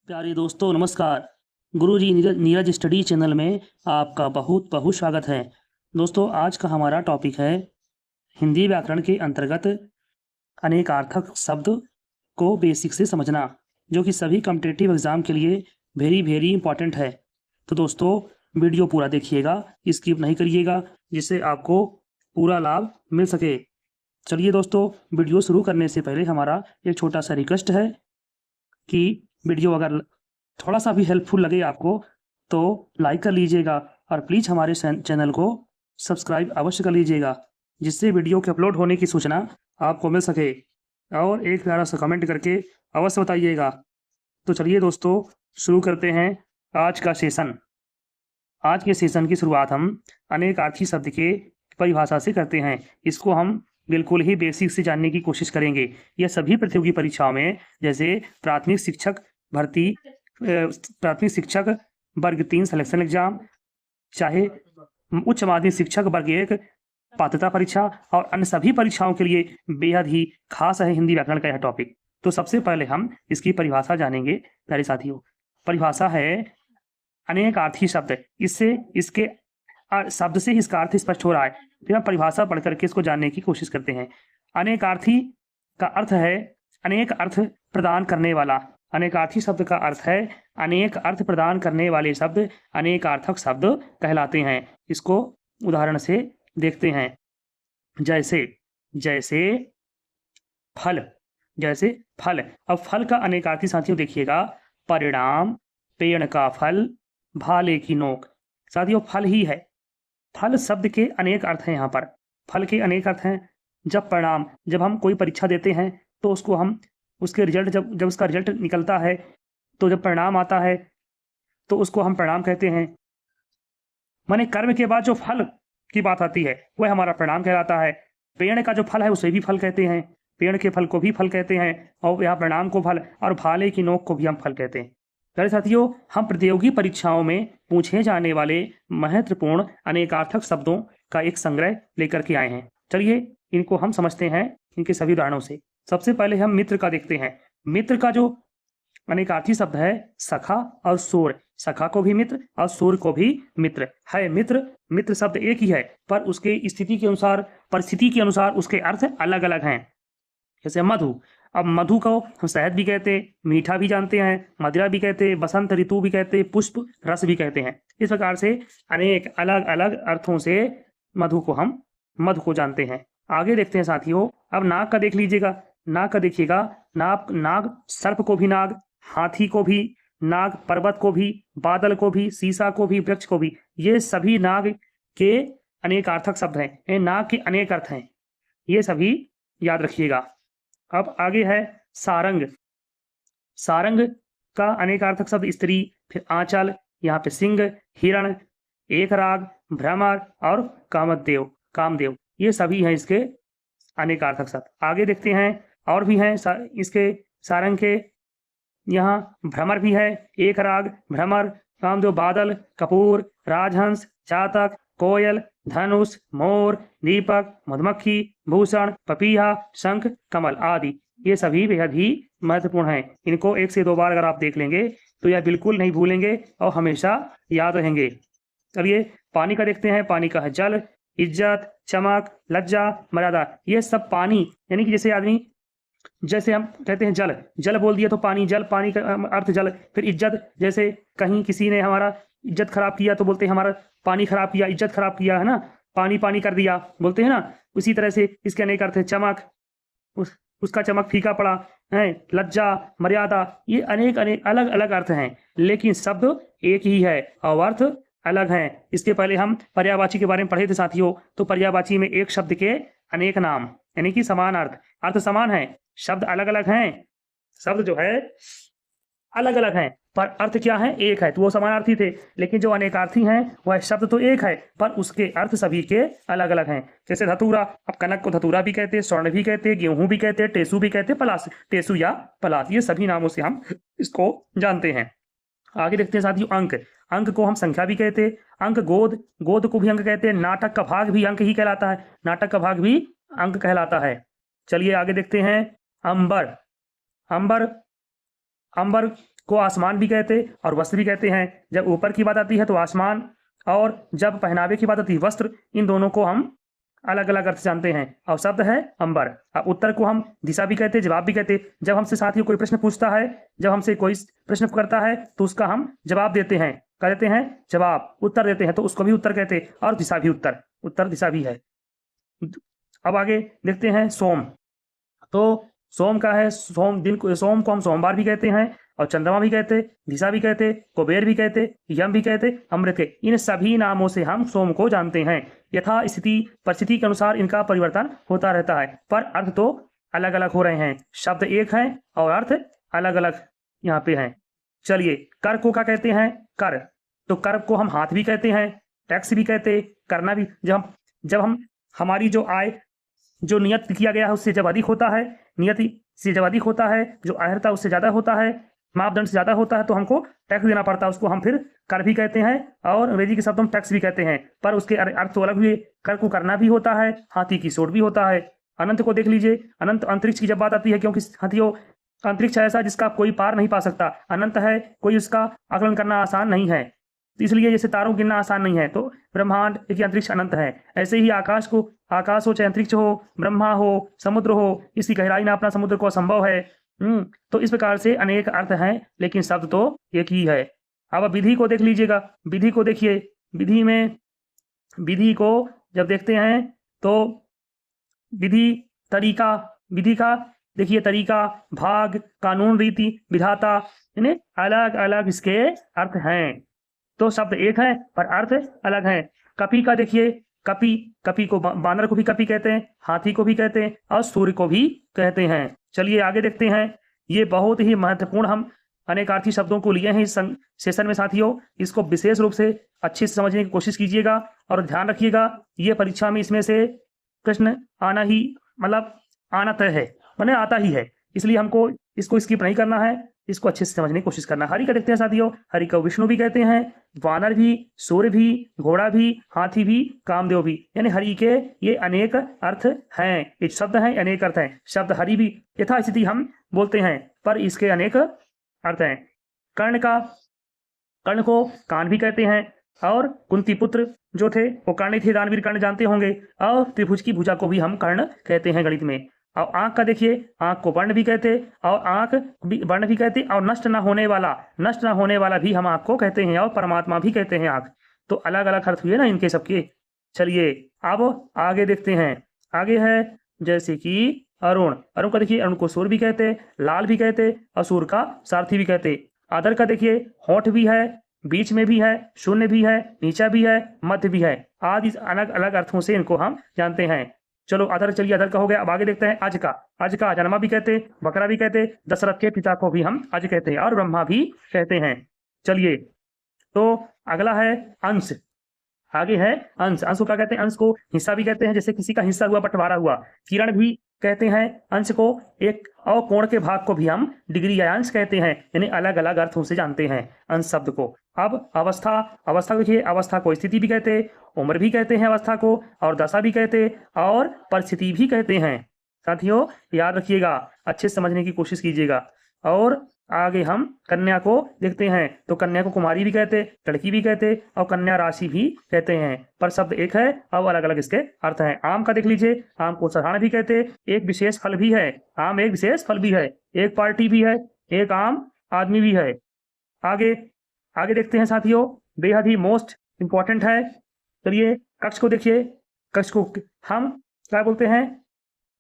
प्यारे दोस्तों नमस्कार। गुरुजी नीरज स्टडी चैनल में आपका बहुत बहुत स्वागत है। दोस्तों आज का हमारा टॉपिक है हिंदी व्याकरण के अंतर्गत अनेकार्थक शब्द को बेसिक से समझना, जो कि सभी कॉम्पिटिटिव एग्जाम के लिए वेरी वेरी इंपॉर्टेंट है। तो दोस्तों वीडियो पूरा देखिएगा, स्किप नहीं करिएगा, जिससे आपको पूरा लाभ मिल सके। चलिए दोस्तों, वीडियो शुरू करने से पहले हमारा एक छोटा सा रिक्वेस्ट है कि वीडियो अगर थोड़ा सा भी हेल्पफुल लगे आपको तो लाइक कर लीजिएगा और प्लीज़ हमारे चैनल को सब्सक्राइब अवश्य कर लीजिएगा, जिससे वीडियो के अपलोड होने की सूचना आपको मिल सके। और एक प्यारा सा कमेंट करके अवश्य बताइएगा। तो चलिए दोस्तों शुरू करते हैं आज का सेशन। आज के सेशन की शुरुआत हम अनेकार्थी शब्द के परिभाषा से करते हैं। इसको हम बिल्कुल ही बेसिक से जानने की कोशिश करेंगे। यह सभी प्रतियोगी परीक्षाओं में, जैसे प्राथमिक शिक्षक भर्ती, प्राथमिक शिक्षक वर्ग 3 सिलेक्शन एग्जाम, चाहे उच्च माध्यमिक शिक्षक वर्ग 1 पात्रता परीक्षा और अन्य सभी परीक्षाओं के लिए बेहद ही खास है हिंदी व्याकरण का यह टॉपिक। तो सबसे पहले हम इसकी परिभाषा जानेंगे प्यारे साथियों। परिभाषा है अनेकार्थी शब्द। इससे इसके शब्द से इसका अर्थ स्पष्ट हो रहा है। फिर हम परिभाषा पढ़ करके इसको जानने की कोशिश करते हैं। अनेकार्थी का अर्थ है अनेक अर्थ प्रदान करने वाला। अनेकार्थी शब्द का अर्थ है अनेक अर्थ प्रदान करने वाले शब्द अनेकार्थक शब्द कहलाते हैं। इसको उदाहरण से देखते हैं। जैसे जैसे फल, जैसे फल। अब फल का अनेकार्थी साथियों देखिएगा, परिणाम, पेड़ का फल, भाले की नोक। साथियों फल ही है। फल शब्द के अनेक अर्थ हैं। यहाँ पर फल के अनेक अर्थ हैं। जब परिणाम, जब हम कोई परीक्षा देते हैं तो उसको हम उसके रिजल्ट जब उसका रिजल्ट निकलता है, तो जब परिणाम आता है तो उसको हम परिणाम कहते हैं। माने कर्म के बाद जो फल की बात आती है वह हमारा परिणाम कहलाता है। पेड़ का जो फल है उसे भी फल कहते हैं, पेड़ के फल को भी फल कहते हैं, और यहाँ परिणाम को फल, और भाले की नोक को भी हम फल कहते हैं। प्यारे साथियों, हम प्रतियोगी परीक्षाओं में पूछे जाने वाले महत्वपूर्ण अनेकार्थक शब्दों का एक संग्रह लेकर के आए हैं। चलिए इनको हम समझते हैं इनके सभी उदाहरणों से। सबसे पहले हम मित्र का देखते हैं। मित्र का जो अनेकार्थी शब्द है सखा और सूर। सखा को भी मित्र और सूर को भी मित्र है। मित्र मित्र शब्द एक ही है, पर उसके स्थिति के अनुसार, परिस्थिति के अनुसार उसके अर्थ अलग अलग हैं। जैसे मधु। अब मधु को हम शहद भी कहते हैं, मीठा भी जानते हैं, मदिरा भी कहते हैं, बसंत ऋतु भी कहते हैं, पुष्प रस भी कहते हैं। इस प्रकार से अनेक अलग अलग अर्थों से मधु को जानते हैं। आगे देखते हैं साथियों। अब नाग का देख लीजिएगा। नाग का देखिएगा, नाग सर्प को भी नाग, हाथी को भी नाग, पर्वत को भी, बादल को भी, सीसा को भी, वृक्ष को भी, ये सभी नाग के अनेकार्थक शब्द हैं। ये नाग के अनेक अर्थ हैं, ये सभी याद रखिएगा। अब आगे है सारंग। सारंग का अनेकार्थक शब्द स्त्री, फिर आंचल, यहाँ पे सिंह, हिरण, एकराग, भ्रमर और कामदेव, ये सभी हैं इसके अनेकार्थक शब्द। आगे देखते हैं, और भी हैं इसके सारंग के। यहाँ भ्रमर भी है, एकराग, भ्रमर, कामदेव, बादल, कपूर, राजहंस, जातक, कोयल, धनुष, मोर, दीपक, मधुमक्खी, भूषण, पपीहा, शंख, कमल आदि, ये सभी बेहद ही महत्वपूर्ण हैं। इनको 1 से 2 बार अगर आप देख लेंगे तो यह बिल्कुल नहीं भूलेंगे और हमेशा याद रहेंगे। चलिए पानी का देखते हैं। पानी का है जल, इज्जत, चमक, लज्जा, मर्यादा। ये सब पानी, यानी कि जैसे आदमी, जैसे हम कहते हैं जल, जल बोल दिया तो पानी, जल, पानी का अर्थ जल। फिर इज्जत, जैसे कहीं किसी ने हमारा इज्जत खराब किया तो बोलते हैं हमारा पानी खराब किया, इज्जत खराब किया, है ना, पानी पानी कर दिया बोलते हैं ना। उसी तरह से इसके अनेक अर्थ है। चमक, उसका चमक फीका पड़ा है। लज्जा, मर्यादा, ये अनेक अनेक अलग अलग अर्थ हैं, लेकिन शब्द एक ही है और अर्थ अलग हैं। इसके पहले हम पर्यायवाची के बारे में पढ़े थे साथियों। तो पर्यायवाची में एक शब्द के अनेक नाम, यानी कि समान अर्थ, अर्थ समान है, शब्द अलग अलग हैं। शब्द जो है अलग अलग हैं पर अर्थ क्या है, एक है। तो वो समानार्थी थे, लेकिन जो अनेकार्थी हैं वह शब्द तो एक है पर उसके अर्थ सभी के अलग अलग हैं। जैसे धतूरा, अब कनक को धतूरा भी कहते हैं, स्वर्ण भी कहते हैं, गेहूं भी कहते हैं, टेसू भी कहते हैं, पलास, टेसू या पलास, ये सभी नामों से हम इसको जानते हैं। आगे देखते हैं साथियों अंक। अंक को हम संख्या भी कहते हैं। अंक गोद, गोद को भी अंक कहते हैं। नाटक का भाग भी अंक ही कहलाता है, नाटक का भाग भी अंक कहलाता है। चलिए आगे देखते हैं अंबर। अंबर, अंबर को आसमान भी कहते और वस्त्र भी कहते हैं। जब ऊपर की बात आती है तो आसमान, और जब पहनावे की बात आती है वस्त्र, इन दोनों को हम अलग अलग अर्थ जानते हैं। और शब्द है अंबर। अब उत्तर को हम दिशा भी कहते, जवाब भी कहते। जब हमसे साथियों कोई प्रश्न पूछता है, जब हमसे कोई प्रश्न करता है तो उसका हम जवाब देते हैं, क्या देते हैं? जवाब, उत्तर देते हैं, तो उसको भी उत्तर कहते, और दिशा भी उत्तर, उत्तर दिशा भी है। अब आगे देखते हैं सोम। तो सोम का है, सोम दिन को, सोम को हम सोमवार भी कहते हैं और चंद्रमा भी कहते, दिशा भी कहते, कुबेर भी कहते, यम भी कहते, अमृत के। इन सभी नामों से हम सोम को जानते हैं। यथा स्थिति परिस्थिति के अनुसार इनका परिवर्तन होता रहता है, पर अर्थ तो अलग अलग हो रहे हैं। शब्द एक है और अर्थ अलग अलग यहाँ पे हैं। चलिए, कर को क्या कहते हैं? कर, तो कर को हम हाथ भी कहते हैं, टैक्स भी कहते, करना भी। जब हम हमारी जो आय, जो नियत किया गया है उससे जब अधिक होता है, नियति से जब अधिक होता है, जो अर्हता उससे ज्यादा होता है, मापदंड से ज्यादा होता है, तो हमको टैक्स देना पड़ता है। उसको हम फिर कर भी कहते हैं और अंग्रेजी के शब्द हम टैक्स भी कहते हैं, पर उसके अर्थ तो अलग हुए। कर को करना भी होता है, हाथी की सोट भी होता है। अनंत को देख लीजिए, अनंत अंतरिक्ष की जब बात आती है, क्योंकि हाथियों अंतरिक्ष ऐसा जिसका कोई पार नहीं पा सकता, अनंत है, कोई उसका आकलन करना आसान नहीं है, तो इसलिए जैसे तारों गिनना आसान नहीं है, तो ब्रह्मांड एक अंतरिक्ष अनंत है। ऐसे ही आकाश को, आकाश हो चाहे अंतरिक्ष हो, ब्रह्मा हो, समुद्र हो, इसकी गहराई नापना समुद्र को असंभव है। तो इस प्रकार से अनेक अर्थ हैं, लेकिन शब्द तो एक ही है। अब विधि को देख लीजिएगा, विधि को देखिए, विधि में, विधि को जब देखते हैं तो विधि, तरीका, विधि का देखिए तरीका, भाग, कानून, रीति, विधाता, इन्हें अलग अलग इसके अर्थ हैं। तो शब्द एक है पर अर्थ अलग है। कपि का देखिए, कपि, कपि को बानर को भी कपि कहते हैं, हाथी को भी कहते हैं और सूर्य को भी कहते हैं। चलिए आगे देखते हैं। ये बहुत ही महत्वपूर्ण हम अनेकार्थी शब्दों को लिए हैं इस सेशन में साथियों। इसको विशेष रूप से अच्छे से समझने की कोशिश कीजिएगा और ध्यान रखिएगा, ये परीक्षा में इसमें से प्रश्न आना ही, मतलब आना तय है, मैंने आता ही है, इसलिए हमको इसको स्किप नहीं करना है, इसको अच्छे से समझने की कोशिश करना। हरि का देखते हैं साथियों, हरि को विष्णु भी कहते हैं, वानर भी, सूर्य भी, घोड़ा भी, हाथी भी, कामदेव भी, यानी हरि के ये अनेक अर्थ हैं। ये शब्द हैं, अनेक अर्थ हैं। शब्द हरि भी यथास्थिति हम बोलते हैं, पर इसके अनेक अर्थ हैं। कर्ण का, कर्ण को कान भी कहते हैं, और कुंती पुत्र जो थे वो कर्ण थे, दानवीर कर्ण जानते होंगे, और त्रिभुज की भुजा को भी हम कर्ण कहते हैं गणित में। और आंख का देखिए, आंख को वर्ण भी कहते, और आंख वर्ण भी कहते, और नष्ट न होने वाला, नष्ट न होने वाला भी हम आंख को कहते हैं, और परमात्मा भी कहते हैं आंख। तो अलग अलग अर्थ हुए ना इनके सबके। चलिए अब आगे देखते हैं। आगे है जैसे कि अरुण, अरुण का देखिए, अरुण को सूर्य भी कहते, लाल भी कहते, और सूर्य का सारथी भी कहते। आदर का देखिए, होठ भी है, बीच में भी है, शून्य भी है, नीचा भी है, मध्य भी है, आदि अलग अलग अर्थों से इनको हम जानते हैं। चलो अधर, चलिए अधर का हो गया। अब आगे देखते हैं अज का। अज का जन्मा भी कहते, बकरा भी कहते, दशरथ के पिता को भी हम अज कहते हैं, और ब्रह्मा भी कहते हैं। चलिए तो अगला है अंश। आगे है अंश। अंश को क्या कहते हैं? अंश को हिस्सा भी कहते हैं, जैसे किसी का हिस्सा हुआ, बंटवारा हुआ। किरण भी कहते हैं अंश को, एक और कोण के भाग को भी हम डिग्री या अंश कहते हैं, यानी अलग अलग अर्थों से जानते हैं अंश शब्द को। अब अवस्था, अवस्था देखिए, अवस्था को स्थिति भी कहते, उम्र भी कहते हैं अवस्था को, और दशा भी कहते, और परिस्थिति भी कहते हैं। साथियों याद रखिएगा, अच्छे से समझने की कोशिश कीजिएगा। और आगे हम कन्या को देखते हैं, तो कन्या को कुमारी भी कहते, लड़की भी कहते, और कन्या राशि भी कहते हैं, पर शब्द एक है और अलग अलग इसके अर्थ हैं। आम का देख लीजिए, आम को सधारण भी कहते, एक विशेष फल भी है, आम एक विशेष फल भी है, एक पार्टी भी है, एक आम आदमी भी है। आगे आगे देखते हैं साथियों, बेहद ही मोस्ट इंपॉर्टेंट है। चलिए कक्ष को देखिए, कक्ष को हम क्या बोलते हैं?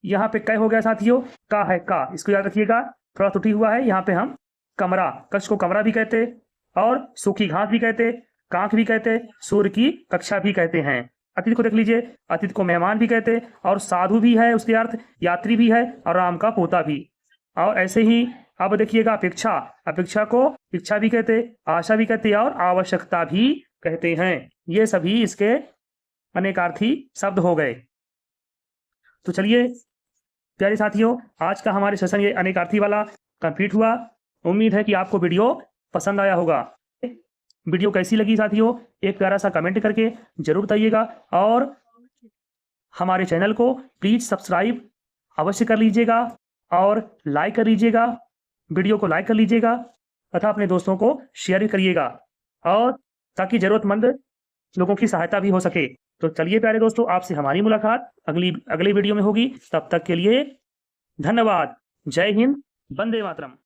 यहाँ पे कै हो गया साथियों, का है का, इसको याद रखिएगा, थोड़ा त्रुटि हुआ है यहाँ पे। हम कमरा, कक्ष को कमरा भी कहते, और सूखी घास भी कहते, कांख भी कहते, सूर्य की कक्षा भी कहते हैं। अतिथि को देख लीजिए, अतिथि को मेहमान भी कहते, और साधु भी है उसके अर्थ, यात्री भी है, और राम का पोता भी। और ऐसे ही अब देखिएगा अपेक्षा, अपेक्षा को इच्छा भी कहते, आशा भी कहते, और आवश्यकता भी कहते हैं। ये सभी इसके अनेकार्थी शब्द हो गए। तो चलिए प्यारे साथियों, आज का हमारे सेशन ये अनेकार्थी वाला कंप्लीट हुआ। उम्मीद है कि आपको वीडियो पसंद आया होगा। वीडियो कैसी लगी साथियों, एक प्यारा सा कमेंट करके जरूर बताइएगा, और हमारे चैनल को प्लीज सब्सक्राइब अवश्य कर लीजिएगा, और लाइक कर लीजिएगा, वीडियो को लाइक कर लीजिएगा, तथा अपने दोस्तों को शेयर भी करिएगा, और ताकि ज़रूरतमंद लोगों की सहायता भी हो सके। तो चलिए प्यारे दोस्तों, आपसे हमारी मुलाकात अगली वीडियो में होगी। तब तक के लिए धन्यवाद। जय हिंद, वंदे मातरम।